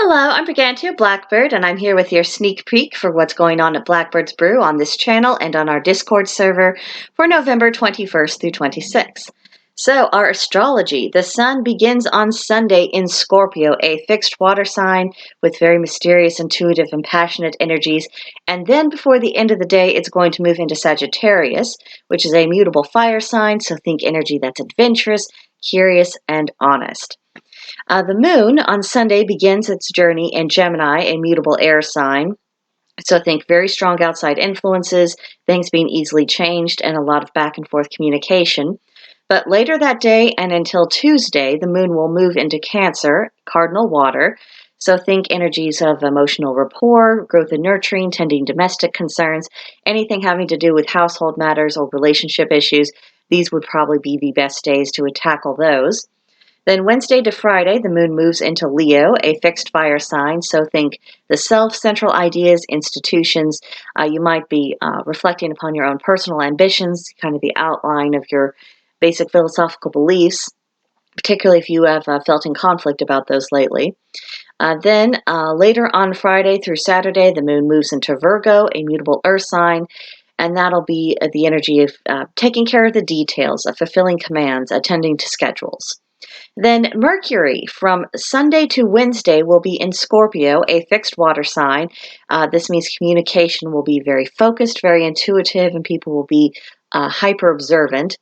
Hello, I'm Brigantia Blackbird, and I'm here with your sneak peek for what's going on at Blackbird's Brew on this channel and on our Discord server for November 21st through 26th. So, our astrology. The sun begins on Sunday in Scorpio, a fixed water sign with very mysterious, intuitive, and passionate energies. And then before the end of the day, it's going to move into Sagittarius, which is a mutable fire sign. So, think energy that's adventurous, curious, and honest. The moon on Sunday begins its journey in Gemini, a mutable air sign. So think very strong outside influences, things being easily changed, and a lot of back and forth communication. But later that day and until Tuesday, the moon will move into Cancer, cardinal water. So think energies of emotional rapport, growth and nurturing, tending domestic concerns, anything having to do with household matters or relationship issues. These would probably be the best days to tackle those. Then Wednesday to Friday, the moon moves into Leo, a fixed fire sign. So think the self, central ideas, institutions. You might be reflecting upon your own personal ambitions, kind of the outline of your basic philosophical beliefs, particularly if you have felt in conflict about those lately. Then later on Friday through Saturday, the moon moves into Virgo, a mutable earth sign. And that'll be the energy of taking care of the details, of fulfilling commands, attending to schedules. Then Mercury from Sunday to Wednesday will be in Scorpio, a fixed water sign. This means communication will be very focused, very intuitive, and people will be hyper observant.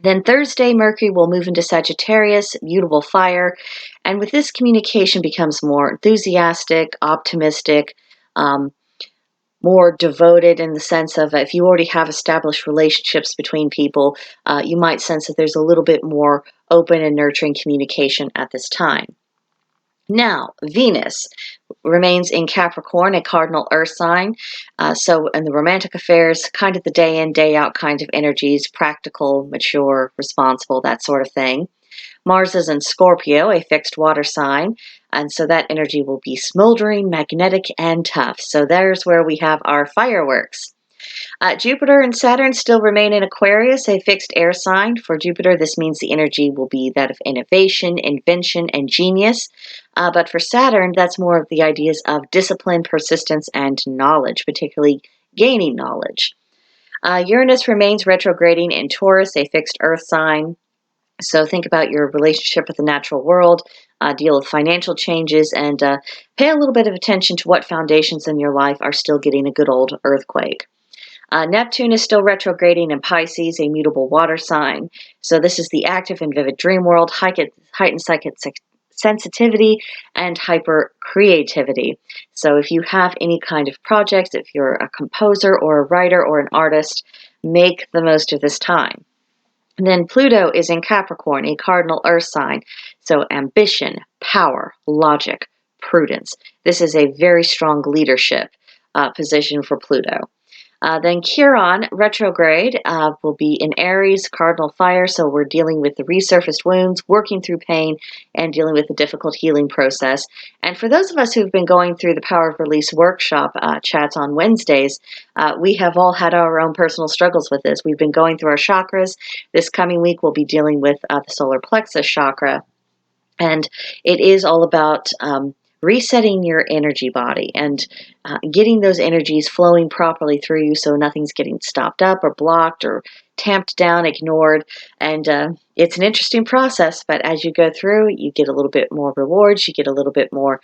Then Thursday, Mercury will move into Sagittarius, mutable fire, and with this, communication becomes more enthusiastic, optimistic, um, more devoted in the sense of if you already have established relationships between people, you might sense that there's a little bit more open and nurturing communication at this time. Now, Venus remains in Capricorn, a cardinal earth sign. So, in the romantic affairs, kind of the day in, day out kind of energies, practical, mature, responsible, that sort of thing. Mars is in Scorpio, a fixed water sign, and so that energy will be smoldering, magnetic, and tough. So there's where we have our fireworks. Jupiter and Saturn still remain in Aquarius, a fixed air sign. For Jupiter, this means the energy will be that of innovation, invention, and genius. But for Saturn, that's more of the ideas of discipline, persistence, and knowledge, particularly gaining knowledge. Uranus remains retrograding in Taurus, a fixed earth sign. So think about your relationship with the natural world, deal with financial changes, and pay a little bit of attention to what foundations in your life are still getting a good old earthquake. Neptune is still retrograding in Pisces, a mutable water sign. So this is the active and vivid dream world, heightened psychic sensitivity, and hyper creativity. So if you have any kind of projects, if you're a composer or a writer or an artist, make the most of this time. And then Pluto is in Capricorn, a cardinal earth sign. So ambition, power, logic, prudence. This is a very strong leadership position for Pluto. Then Chiron retrograde will be in Aries, cardinal fire. So we're dealing with the resurfaced wounds, working through pain, and dealing with the difficult healing process. And for those of us who've been going through the Power of Release workshop chats on Wednesdays, we have all had our own personal struggles with this. We've been going through our chakras. This coming week, we'll be dealing with the solar plexus chakra. And it is all about resetting your energy body and getting those energies flowing properly through you so nothing's getting stopped up or blocked or tamped down, ignored. And it's an interesting process, but as you go through, you get a little bit more rewards, you get a little bit more,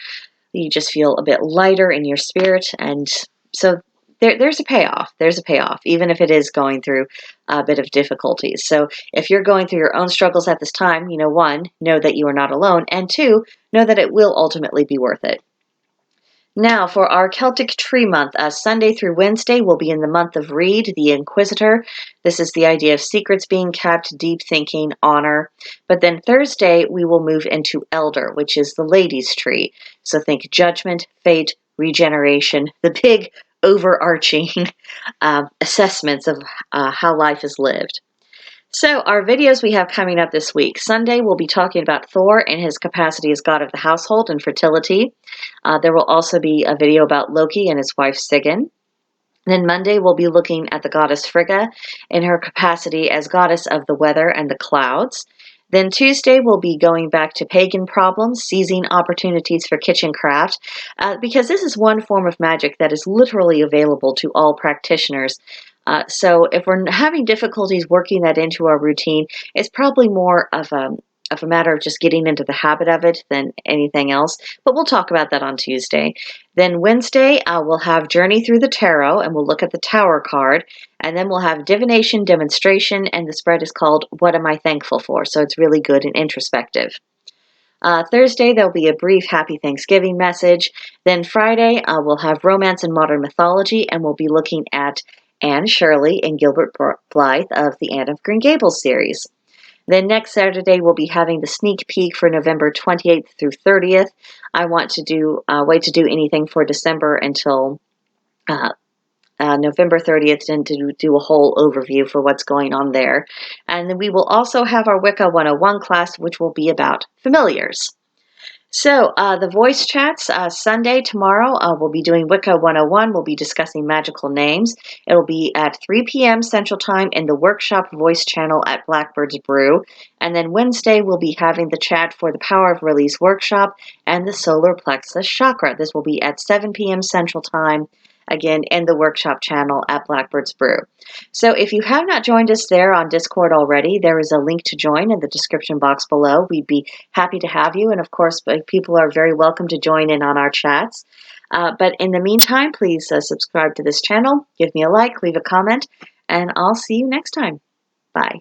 you just feel a bit lighter in your spirit. And so there's a payoff. There's a payoff, even if it is going through a bit of difficulties. So if you're going through your own struggles at this time, one, know that you are not alone, and two, know that it will ultimately be worth it. Now, for our Celtic Tree Month, Sunday through Wednesday will be in the month of Reed, the Inquisitor. This is the idea of secrets being kept, deep thinking, honor. But then Thursday, we will move into Elder, which is the Ladies' Tree. So think judgment, fate, regeneration, the big overarching assessments of how life is lived. So our videos we have coming up this week. Sunday, we'll be talking about Thor and his capacity as god of the household and fertility. There will also be a video about Loki and his wife Sigyn. Then Monday, we'll be looking at the goddess Frigga in her capacity as goddess of the weather and the clouds. Then Tuesday, we'll be going back to pagan problems, seizing opportunities for kitchen craft, because this is one form of magic that is literally available to all practitioners. So if we're having difficulties working that into our routine, it's probably more of a matter of just getting into the habit of it than anything else. But we'll talk about that on Tuesday. Then Wednesday, we'll have Journey Through the Tarot, and we'll look at the Tower card. And then we'll have Divination Demonstration, and the spread is called What Am I Thankful For? So it's really good and introspective. Thursday, there'll be a brief Happy Thanksgiving message. Then Friday, we'll have Romance and Modern Mythology, and we'll be looking at Anne Shirley and Gilbert Blythe of the Anne of Green Gables series. Then next Saturday, we'll be having the sneak peek for November 28th through 30th. I want to wait to do anything for December until November 30th and to do a whole overview for what's going on there. And then we will also have our Wicca 101 class, which will be about familiars. So the voice chats, Sunday, tomorrow, we'll be doing Wicca 101. We'll be discussing magical names. It'll be at 3 p.m. Central Time in the workshop voice channel at Blackbird's Brew. And then Wednesday, we'll be having the chat for the Power of Release workshop and the solar plexus chakra. This will be at 7 p.m. Central Time, again, in the workshop channel at Blackbird's Brew. So if you have not joined us there on Discord already, there is a link to join in the description box below. We'd be happy to have you. And of course, people are very welcome to join in on our chats. But in the meantime, please subscribe to this channel, give me a like, leave a comment, and I'll see you next time. Bye.